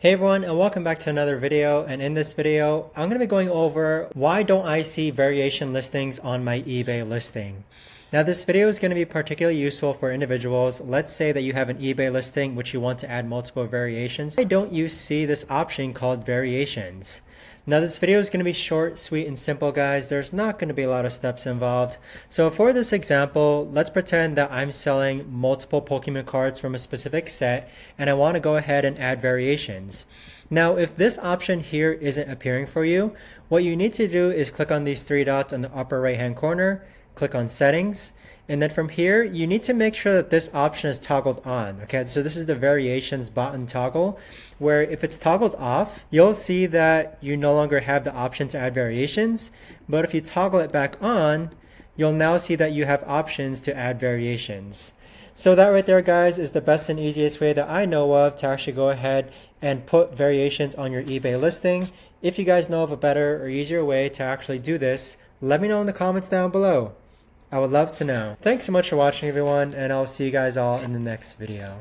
Hey everyone, and welcome back to another video. And in this video, I'm going to be going over why don't I see variation listings on my eBay listing. Now this video is going to be particularly useful for individuals. Let's say that you have an eBay listing which you want to add multiple variations. Why don't you see this option called variations? Now this video is going to be short, sweet, and simple, guys. There's not going to be a lot of steps involved. So for this example, let's pretend that I'm selling multiple Pokemon cards from a specific set and I want to go ahead and add variations. Now if this option here isn't appearing for you, what you need to do is click on these three dots on the upper right hand corner, click on settings, and then from here you need to make sure that this option is toggled on. Okay, so this is the variations button toggle, where if it's toggled off, you'll see that you no longer have the option to add variations, but if you toggle it back on, you'll now see that you have options to add variations. So that right there, guys, is the best and easiest way that I know of to actually go ahead and put variations on your eBay listing. If you guys know of a better or easier way to actually do this, let me know in the comments down below. I would love to know. Thanks so much for watching, everyone, and I'll see you guys all in the next video.